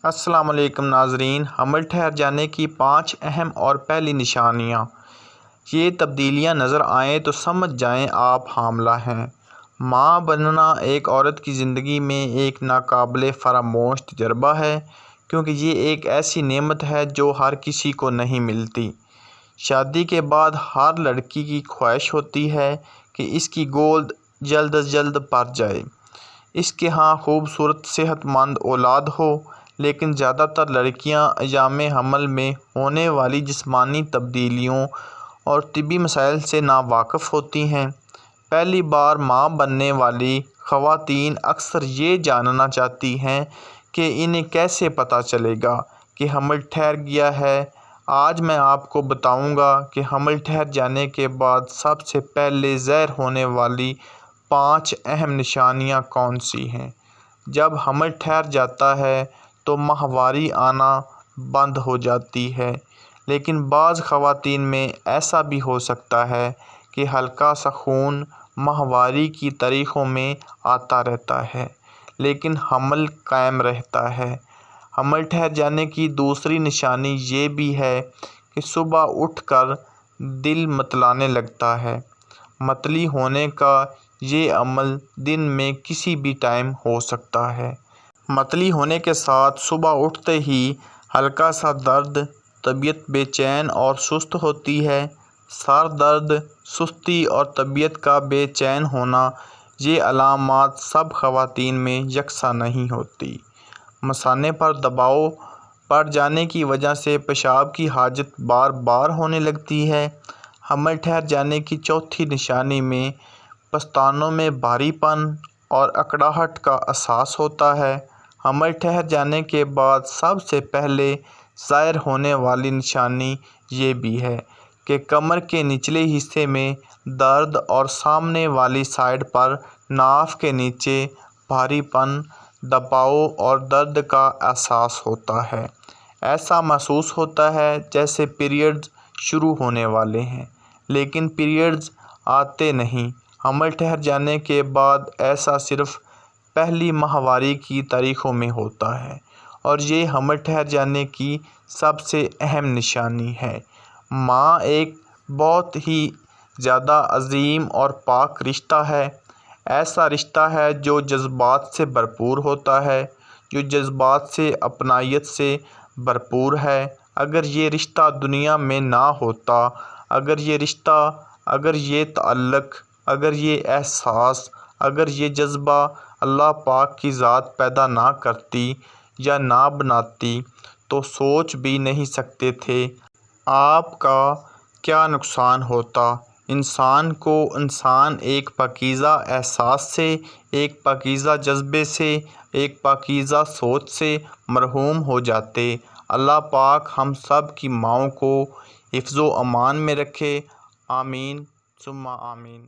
السلام علیکم ناظرین، حمل ٹھہر جانے کی 5 اہم اور پہلی نشانیاں۔ یہ تبدیلیاں نظر آئیں تو سمجھ جائیں آپ حاملہ ہیں۔ ماں بننا ایک عورت کی زندگی میں ایک ناقابل فراموش تجربہ ہے، کیونکہ یہ ایک ایسی نعمت ہے جو ہر کسی کو نہیں ملتی۔ شادی کے بعد ہر لڑکی کی خواہش ہوتی ہے کہ اس کی گود جلد از جلد بھر جائے، اس کے ہاں خوبصورت صحت مند اولاد ہو۔ لیکن زیادہ تر لڑکیاں ایام حمل میں ہونے والی جسمانی تبدیلیوں اور طبی مسائل سے ناواقف ہوتی ہیں۔ پہلی بار ماں بننے والی خواتین اکثر یہ جاننا چاہتی ہیں کہ انہیں کیسے پتہ چلے گا کہ حمل ٹھہر گیا ہے۔ آج میں آپ کو بتاؤں گا کہ حمل ٹھہر جانے کے بعد سب سے پہلے ظاہر ہونے والی 5 اہم نشانیاں کون سی ہیں۔ جب حمل ٹھہر جاتا ہے تو ماہواری آنا بند ہو جاتی ہے، لیکن بعض خواتین میں ایسا بھی ہو سکتا ہے کہ ہلکا سا خون ماہواری کی تاریخوں میں آتا رہتا ہے، لیکن حمل قائم رہتا ہے۔ حمل ٹھہر جانے کی دوسری نشانی یہ بھی ہے کہ صبح اٹھ کر دل متلانے لگتا ہے۔ متلی ہونے کا یہ عمل دن میں کسی بھی ٹائم ہو سکتا ہے۔ متلی ہونے کے ساتھ صبح اٹھتے ہی ہلکا سا درد، طبیعت بے چین اور سست ہوتی ہے۔ سر درد، سستی اور طبیعت کا بے چین ہونا، یہ علامات سب خواتین میں یکساں نہیں ہوتی۔ مثانے پر دباؤ پڑ جانے کی وجہ سے پیشاب کی حاجت بار بار ہونے لگتی ہے۔ حمل ٹھہر جانے کی چوتھی نشانی میں پستانوں میں بھاری پن اور اکڑاہٹ کا احساس ہوتا ہے۔ حمل ٹھہر جانے کے بعد سب سے پہلے ظاہر ہونے والی نشانی یہ بھی ہے کہ کمر کے نچلے حصے میں درد اور سامنے والی سائیڈ پر ناف کے نیچے بھاری پن، دباؤ اور درد کا احساس ہوتا ہے۔ ایسا محسوس ہوتا ہے جیسے پیریڈز شروع ہونے والے ہیں، لیکن پیریڈز آتے نہیں۔ حمل ٹھہر جانے کے بعد ایسا صرف پہلی ماہواری کی تاریخوں میں ہوتا ہے، اور یہ حمل ٹھہر جانے کی سب سے اہم نشانی ہے۔ ماں ایک بہت ہی زیادہ عظیم اور پاک رشتہ ہے۔ ایسا رشتہ ہے جو جذبات سے بھرپور ہوتا ہے، جو جذبات سے اپنائیت سے بھرپور ہے۔ اگر یہ رشتہ دنیا میں نہ ہوتا، اگر یہ رشتہ، اگر یہ تعلق، اگر یہ احساس، اگر یہ جذبہ اللہ پاک کی ذات پیدا نہ کرتی یا نہ بناتی، تو سوچ بھی نہیں سکتے تھے آپ کا کیا نقصان ہوتا۔ انسان ایک پاکیزہ احساس سے، ایک پاکیزہ جذبے سے، ایک پاکیزہ سوچ سے محروم ہو جاتے۔ اللہ پاک ہم سب کی ماؤں کو حفظ و امان میں رکھے۔ آمین ثم آمین۔